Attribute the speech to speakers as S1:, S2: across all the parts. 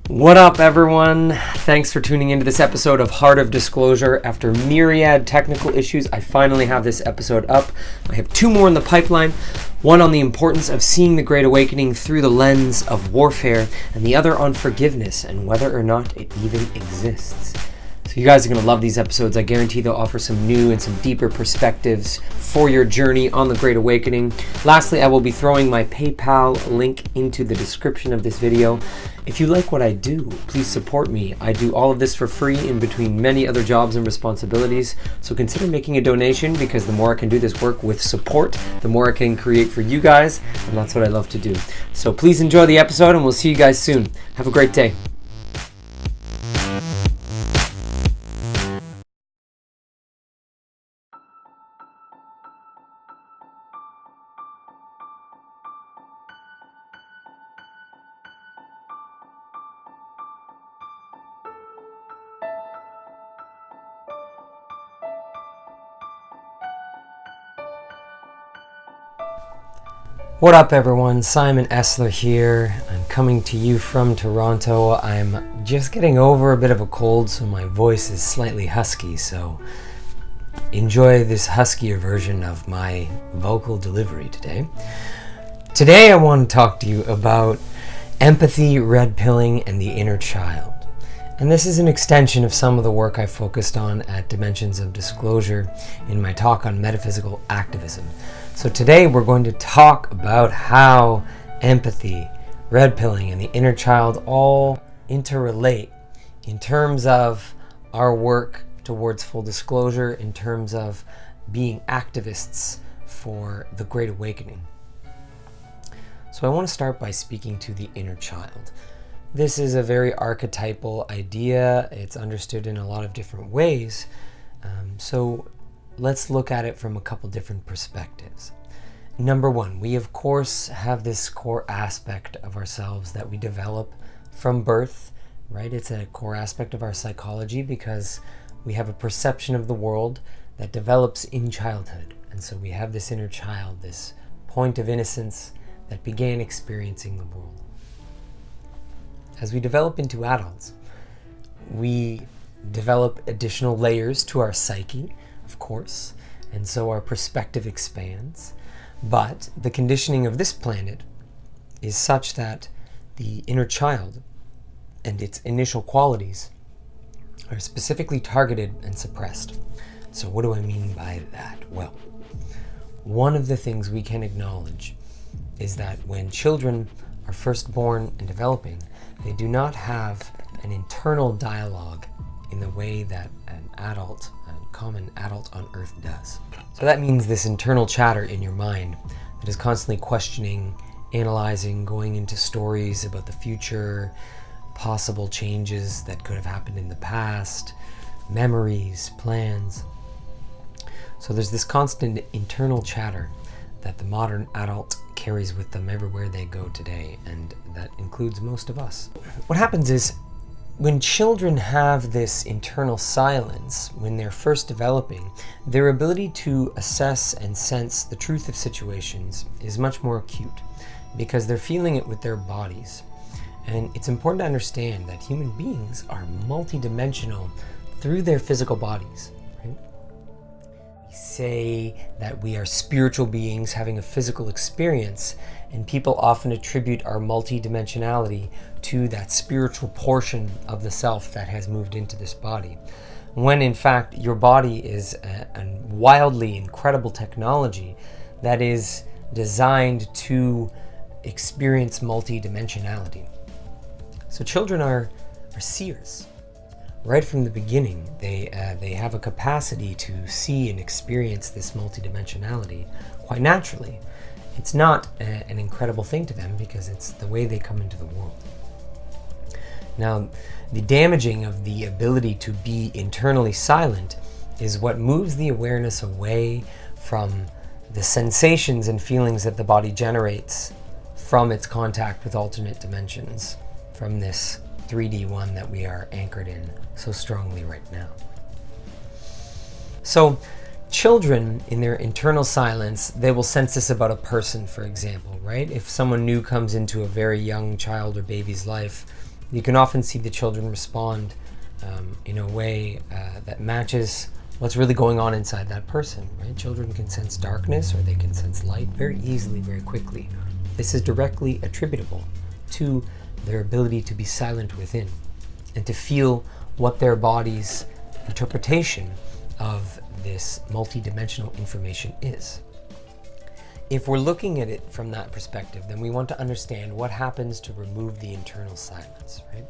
S1: What up, everyone? Thanks for tuning into this episode of Heart of Disclosure. After myriad technical issues, I finally have this episode up. I have two more in the pipeline. One on the importance of seeing the Great Awakening through the lens of warfare, and the other on forgiveness and whether or not it even exists. So you guys are going to love these episodes. I guarantee they'll offer some new and some deeper perspectives for your journey on the Great Awakening. Lastly, I will be throwing my PayPal link into the description of this video. If you like what I do, please support me. I do all of this for free in between many other jobs and responsibilities. So consider making a donation, because the more I can do this work with support, the more I can create for you guys. And that's what I love to do. So please enjoy the episode, and we'll see you guys soon. Have a great day. What up, everyone? Simon Esler here. I'm coming to you from Toronto. I'm just getting over a bit of a cold, so my voice is slightly husky, so enjoy this huskier version of my vocal delivery today. Today I want to talk to you about empathy, redpilling, and the inner child. And this is an extension of some of the work I focused on at Dimensions of Disclosure in my talk on metaphysical activism. So today we're going to talk about how empathy, redpilling, and the inner child all interrelate in terms of our work towards full disclosure, in terms of being activists for the Great Awakening. So I want to start by speaking to the inner child. This is a very archetypal idea. It's understood in a lot of different ways. So let's look at it from a couple different perspectives. Number one, we of course have this core aspect of ourselves that we develop from birth, right? It's a core aspect of our psychology because we have a perception of the world that develops in childhood. And so we have this inner child, this point of innocence that began experiencing the world. As we develop into adults, we develop additional layers to our psyche, of course, and so our perspective expands. But the conditioning of this planet is such that the inner child and its initial qualities are specifically targeted and suppressed. So what do I mean by that? Well, one of the things we can acknowledge is that when children are first born and developing, they do not have an internal dialogue in the way that an adult, a common adult on Earth does. So that means this internal chatter in your mind that is constantly questioning, analyzing, going into stories about the future, possible changes that could have happened in the past, memories, plans. So there's this constant internal chatter that the modern adult carries with them everywhere they go today, and that includes most of us. What happens is, when children have this internal silence, when they're first developing, their ability to assess and sense the truth of situations is much more acute because they're feeling it with their bodies. And it's important to understand that human beings are multidimensional through their physical bodies. We say that we are spiritual beings having a physical experience, and people often attribute our multidimensionality to that spiritual portion of the self that has moved into this body, when in fact your body is a wildly incredible technology that is designed to experience multidimensionality. So children are seers. Right from the beginning, they have a capacity to see and experience this multidimensionality quite naturally. It's not an incredible thing to them because it's the way they come into the world. Now, the damaging of the ability to be internally silent is what moves the awareness away from the sensations and feelings that the body generates from its contact with alternate dimensions, from this 3D one that we are anchored in so strongly right now. So children, in their internal silence, they will sense this about a person, for example, right? If someone new comes into a very young child or baby's life, You can often see the children respond in a way that matches what's really going on inside that person, right? Children can sense darkness or they can sense light very easily, very quickly. This is directly attributable to their ability to be silent within and to feel what their body's interpretation of this multidimensional information is. If we're looking at it from that perspective, then we want to understand what happens to remove the internal silence, right?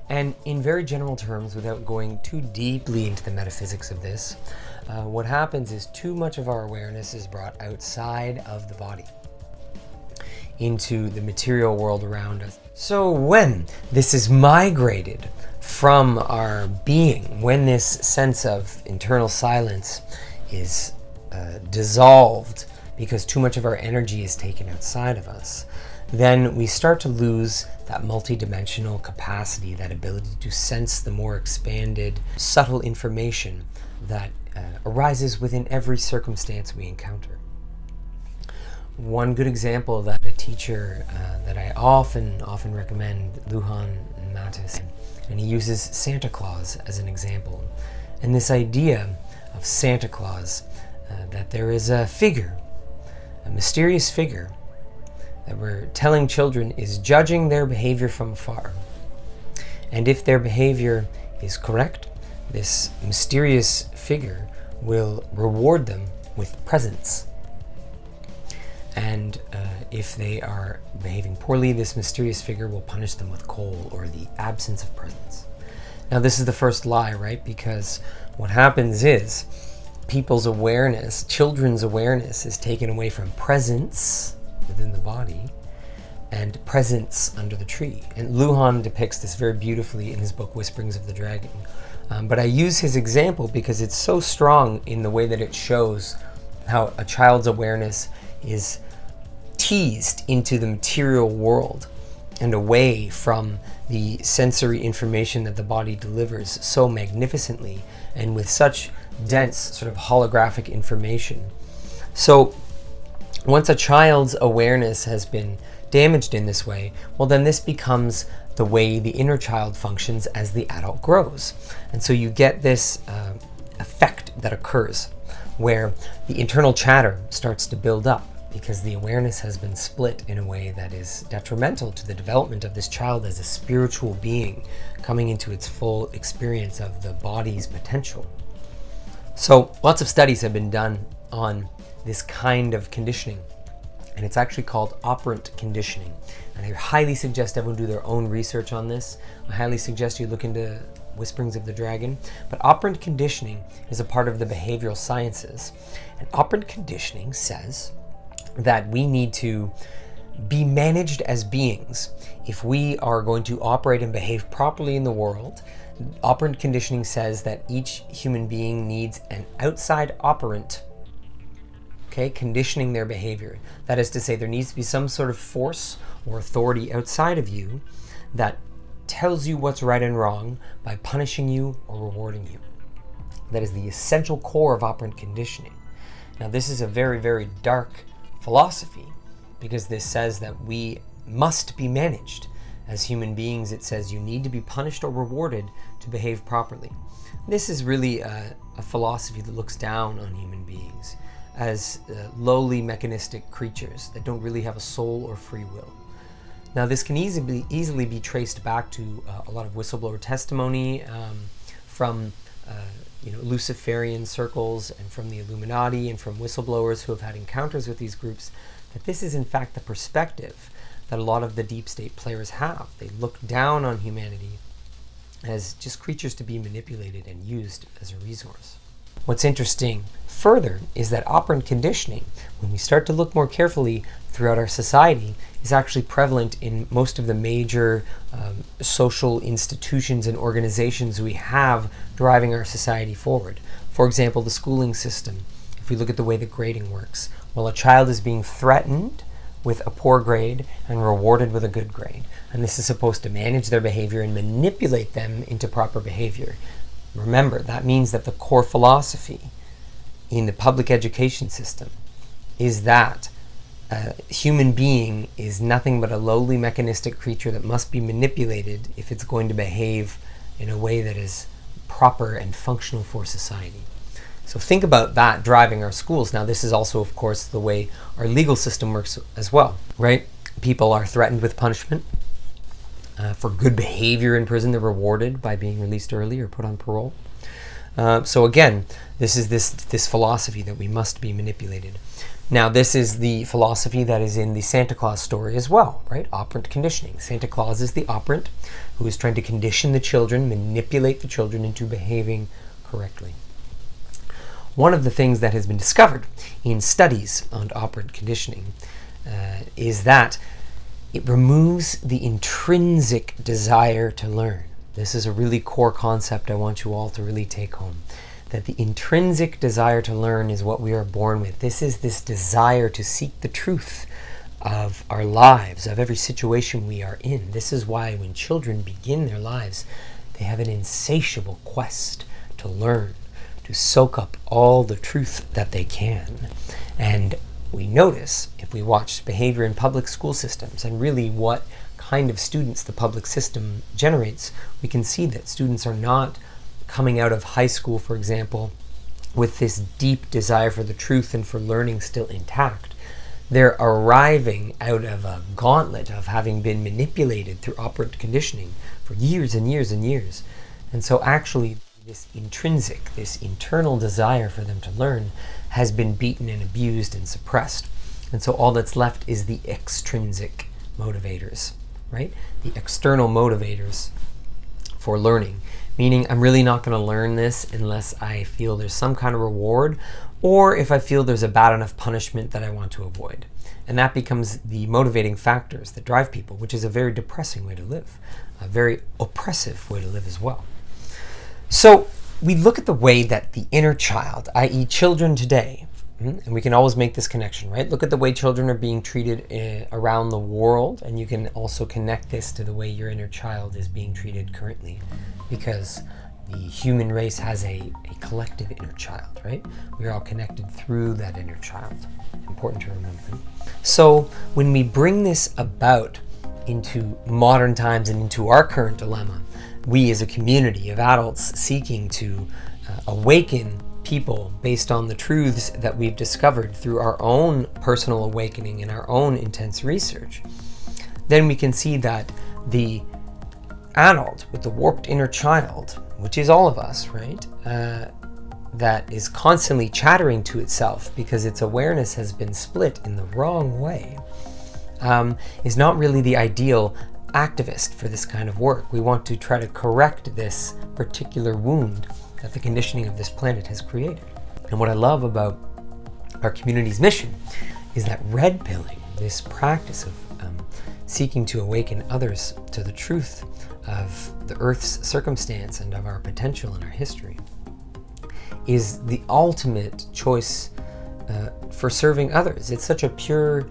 S1: And in very general terms, without going too deeply into the metaphysics of this, what happens is too much of our awareness is brought outside of the body, into the material world around us. So when this is migrated from our being, when this sense of internal silence is dissolved because too much of our energy is taken outside of us, then we start to lose that multidimensional capacity, that ability to sense the more expanded, subtle information that arises within every circumstance we encounter. One good example of that, a teacher that I often recommend, Lujan Mattis, and he uses Santa Claus as an example. And this idea of Santa Claus, that there is a figure, a mysterious figure, that we're telling children is judging their behavior from afar. And if their behavior is correct, this mysterious figure will reward them with presents. And if they are behaving poorly, this mysterious figure will punish them with coal or the absence of presents. Now, this is the first lie, right? Because what happens is people's awareness, children's awareness, is taken away from presence within the body and presence under the tree. And Lujan depicts this very beautifully in his book Whisperings of the Dragon. But I use his example because it's so strong in the way that it shows how a child's awareness is teased into the material world and away from the sensory information that the body delivers so magnificently and with such dense sort of holographic information. So once a child's awareness has been damaged in this way, well, then this becomes the way the inner child functions as the adult grows. And so you get this effect that occurs where the internal chatter starts to build up because the awareness has been split in a way that is detrimental to the development of this child as a spiritual being coming into its full experience of the body's potential. So lots of studies have been done on this kind of conditioning, and it's actually called operant conditioning. And I highly suggest everyone do their own research on this. I highly suggest you look into Whisperings of the Dragon. But operant conditioning is a part of the behavioral sciences. And operant conditioning says that we need to be managed as beings. If we are going to operate and behave properly in the world, operant conditioning says that each human being needs an outside operant, conditioning their behavior. That is to say, there needs to be some sort of force or authority outside of you that tells you what's right and wrong by punishing you or rewarding you. That is the essential core of operant conditioning. Now, this is a very, very dark philosophy because this says that we must be managed. As human beings, it says you need to be punished or rewarded to behave properly. This is really a philosophy that looks down on human beings as lowly mechanistic creatures that don't really have a soul or free will. Now, this can easily be traced back to a lot of whistleblower testimony from Luciferian circles and from the Illuminati and from whistleblowers who have had encounters with these groups, that this is in fact the perspective that a lot of the deep state players have. They look down on humanity as just creatures to be manipulated and used as a resource. What's interesting further is that operant conditioning, when we start to look more carefully throughout our society, is actually prevalent in most of the major social institutions and organizations we have driving our society forward. For example, the schooling system. If we look at the way that grading works, well, a child is being threatened with a poor grade and rewarded with a good grade. And this is supposed to manage their behavior and manipulate them into proper behavior. Remember, that means that the core philosophy in the public education system is that a human being is nothing but a lowly mechanistic creature that must be manipulated if it's going to behave in a way that is proper and functional for society. So think about that driving our schools. Now, this is also, of course, the way our legal system works as well, right? People are threatened with punishment. For good behavior in prison, they're rewarded by being released early or put on parole. So again, this is this philosophy that we must be manipulated. Now, this is the philosophy that is in the Santa Claus story as well, right? Operant conditioning. Santa Claus is the operant who is trying to condition the children, manipulate the children into behaving correctly. One of the things that has been discovered in studies on operant conditioning is that it removes the intrinsic desire to learn. This is a really core concept I want you all to really take home. That the intrinsic desire to learn is what we are born with. This is this desire to seek the truth of our lives, of every situation we are in. This is why when children begin their lives, they have an insatiable quest to learn, to soak up all the truth that they can. And we notice, if we watch behavior in public school systems and really what kind of students the public system generates, we can see that students are not coming out of high school, for example, with this deep desire for the truth and for learning still intact. They're arriving out of a gauntlet of having been manipulated through operant conditioning for years and years and years. And so actually, this intrinsic, this internal desire for them to learn has been beaten and abused and suppressed. And so all that's left is the extrinsic motivators, right? The external motivators for learning. Meaning, I'm really not going to learn this unless I feel there's some kind of reward, or if I feel there's a bad enough punishment that I want to avoid. And that becomes the motivating factors that drive people, which is a very depressing way to live, a very oppressive way to live as well. So we look at the way that the inner child, i.e. children today, and we can always make this connection, right? Look at the way children are being treated around the world, and you can also connect this to the way your inner child is being treated currently, because the human race has a collective inner child, right? We're all connected through that inner child. Important to remember. So when we bring this about into modern times and into our current dilemma, we as a community of adults seeking to awaken people based on the truths that we've discovered through our own personal awakening and our own intense research, then we can see that the adult with the warped inner child, which is all of us, right, that is constantly chattering to itself because its awareness has been split in the wrong way, is not really the ideal activist for this kind of work. We want to try to correct this particular wound that the conditioning of this planet has created. And what I love about our community's mission is that Redpilling, this practice of seeking to awaken others to the truth of the Earth's circumstance and of our potential and our history, is the ultimate choice for serving others. It's such a pure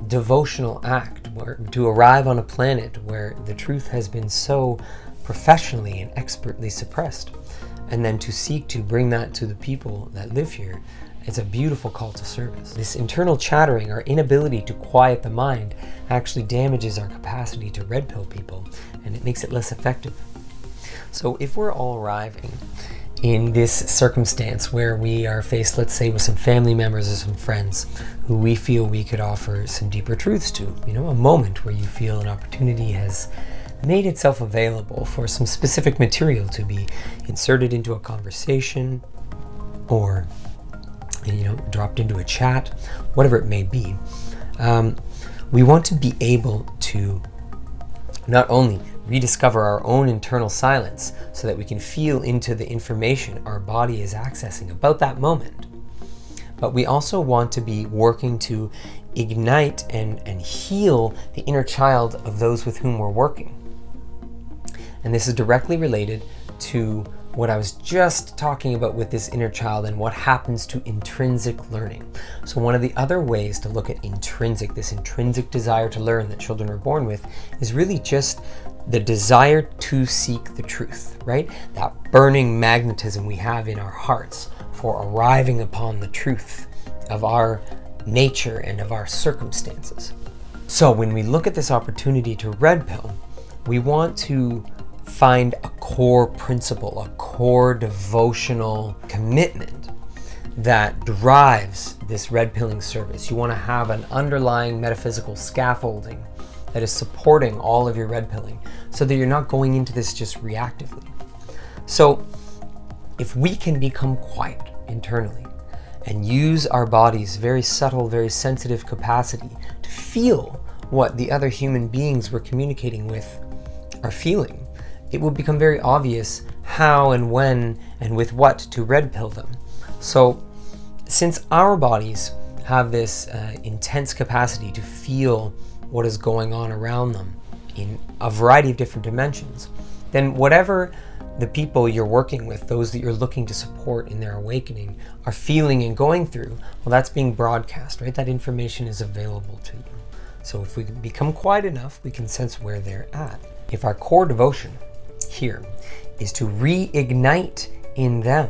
S1: devotional act to arrive on a planet where the truth has been so professionally and expertly suppressed, and then to seek to bring that to the people that live here. It's a beautiful call to service. This internal chattering, our inability to quiet the mind, actually damages our capacity to red pill people, and it makes it less effective. So if we're all arriving in this circumstance where we are faced, let's say, with some family members or some friends who we feel we could offer some deeper truths to, a moment where you feel an opportunity has made itself available for some specific material to be inserted into a conversation or dropped into a chat, whatever it may be, we want to be able to not only rediscover our own internal silence so that we can feel into the information our body is accessing about that moment, but we also want to be working to ignite and heal the inner child of those with whom we're working. And this is directly related to what I was just talking about with this inner child and what happens to intrinsic learning. So one of the other ways to look at this intrinsic desire to learn that children are born with, is really just the desire to seek the truth, right? That burning magnetism we have in our hearts for arriving upon the truth of our nature and of our circumstances. So when we look at this opportunity to red pill, we want to find a core principle, a core devotional commitment that drives this red pilling service. You want to have an underlying metaphysical scaffolding that is supporting all of your red pilling so that you're not going into this just reactively. So if we can become quiet internally and use our body's very subtle, very sensitive capacity to feel what the other human beings we're communicating with are feeling, it will become very obvious how and when and with what to red pill them. So since our bodies have this intense capacity to feel what is going on around them in a variety of different dimensions, then whatever the people you're working with, those that you're looking to support in their awakening, are feeling and going through, well, that's being broadcast, right? That information is available to you. So if we become quiet enough, we can sense where they're at. If our core devotion here is to reignite in them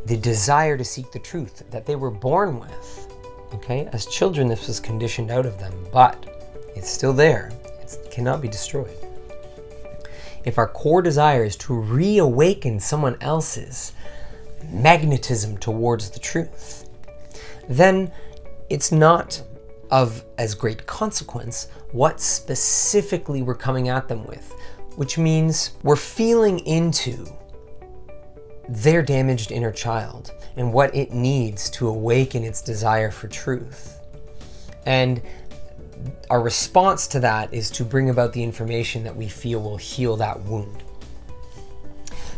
S1: the desire to seek the truth that they were born with, okay? As children, this was conditioned out of them, but it's still there. It cannot be destroyed. If our core desire is to reawaken someone else's magnetism towards the truth, then it's not of as great consequence what specifically we're coming at them with, which means we're feeling into their damaged inner child and what it needs to awaken its desire for truth. And our response to that is to bring about the information that we feel will heal that wound.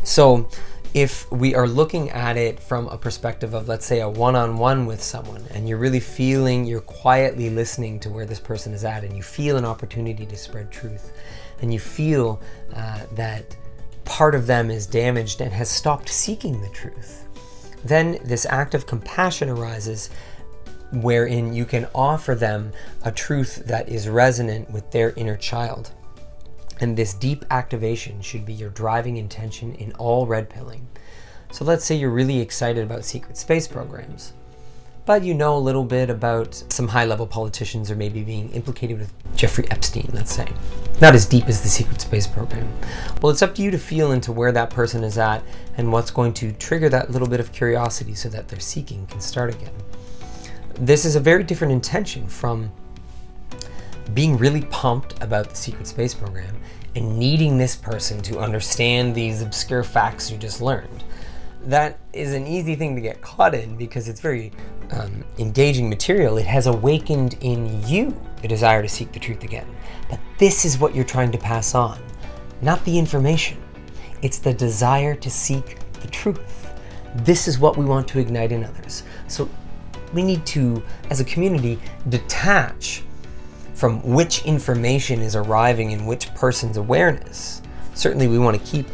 S1: So if we are looking at it from a perspective of, let's say, a one-on-one with someone, and you're really feeling, you're quietly listening to where this person is at, and you feel an opportunity to spread truth, and you feel that part of them is damaged and has stopped seeking the truth, then this act of compassion arises, wherein you can offer them a truth that is resonant with their inner child. And this deep activation should be your driving intention in all red pilling. So let's say you're really excited about secret space programs, but you know a little bit about some high-level politicians or maybe being implicated with Jeffrey Epstein, let's say. Not as deep as the secret space program. Well, it's up to you to feel into where that person is at and what's going to trigger that little bit of curiosity so that their seeking can start again. This is a very different intention from being really pumped about the secret space program and needing this person to understand these obscure facts you just learned. That is an easy thing to get caught in because it's very engaging material. It has awakened in you the desire to seek the truth again. But this is what you're trying to pass on, not the information. It's the desire to seek the truth. This is what we want to ignite in others. So we need to, as a community, detach from which information is arriving in which person's awareness. Certainly we want to keep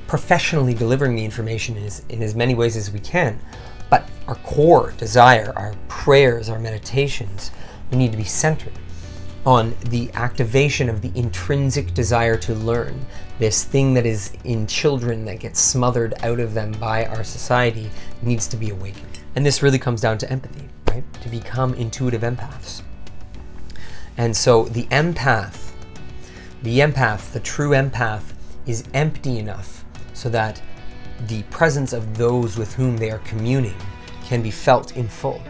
S1: professionally delivering the information in as many ways as we can, but our core desire, our prayers, our meditations, we need to be centered on the activation of the intrinsic desire to learn. This thing that is in children that gets smothered out of them by our society needs to be awakened. And this really comes down to empathy, right? To become intuitive empaths. And so the empath, the true empath, is empty enough so that the presence of those with whom they are communing can be felt in full.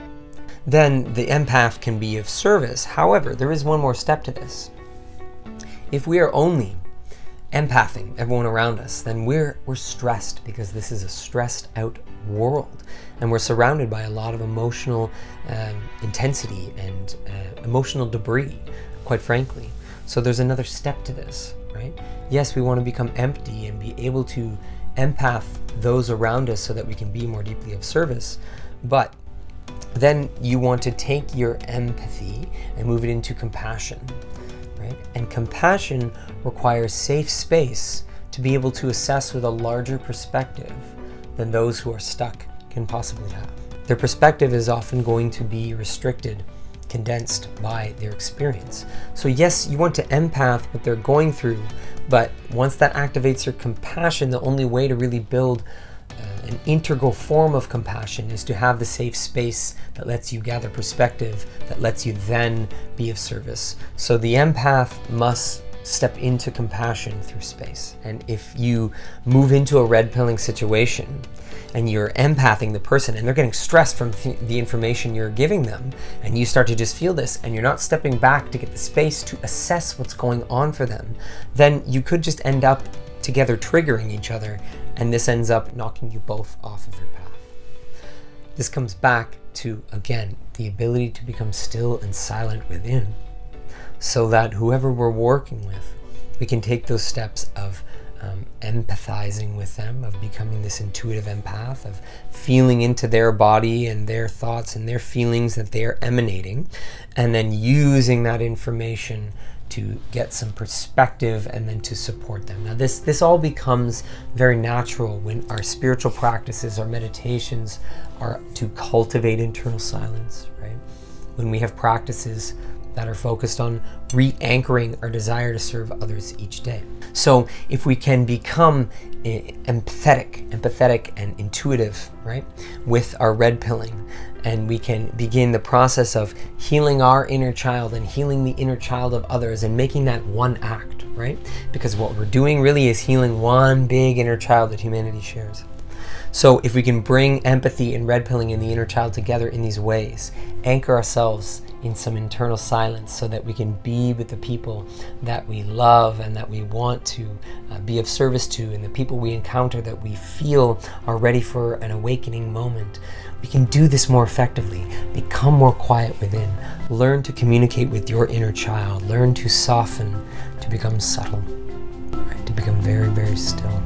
S1: Then the empath can be of service. However, there is one more step to this. If we are only empathing everyone around us, then we're stressed because this is a stressed out world. And we're surrounded by a lot of emotional intensity and emotional debris, quite frankly. So there's another step to this, right? Yes, we want to become empty and be able to empath those around us so that we can be more deeply of service. But then you want to take your empathy and move it into compassion, right? And compassion requires safe space to be able to assess with a larger perspective than those who are stuck can possibly have. Their perspective is often going to be restricted, condensed by their experience. So yes, you want to empath what they're going through, but once that activates your compassion, the only way to really build an integral form of compassion is to have the safe space that lets you gather perspective, that lets you then be of service. So the empath must step into compassion through space. And if you move into a red pilling situation and you're empathing the person and they're getting stressed from the information you're giving them, and you start to just feel this and you're not stepping back to get the space to assess what's going on for them, then you could just end up together triggering each other, and this ends up knocking you both off of your path. This comes back to, again, the ability to become still and silent within, so that whoever we're working with, we can take those steps of empathizing with them, of becoming this intuitive empath, of feeling into their body and their thoughts and their feelings that they're emanating, and then using that information to get some perspective and then to support them. Now this all becomes very natural when our spiritual practices, our meditations are to cultivate internal silence, right? When we have practices that are focused on re-anchoring our desire to serve others each day. So if we can become empathetic and intuitive, right, with our red pilling, and we can begin the process of healing our inner child and healing the inner child of others and making that one act, right? Because what we're doing really is healing one big inner child that humanity shares. So if we can bring empathy and red pilling and the inner child together in these ways, anchor ourselves in some internal silence so that we can be with the people that we love and that we want to be of service to, and the people we encounter that we feel are ready for an awakening moment, we can do this more effectively, become more quiet within, learn to communicate with your inner child, learn to soften, to become subtle, right? To become very, very still.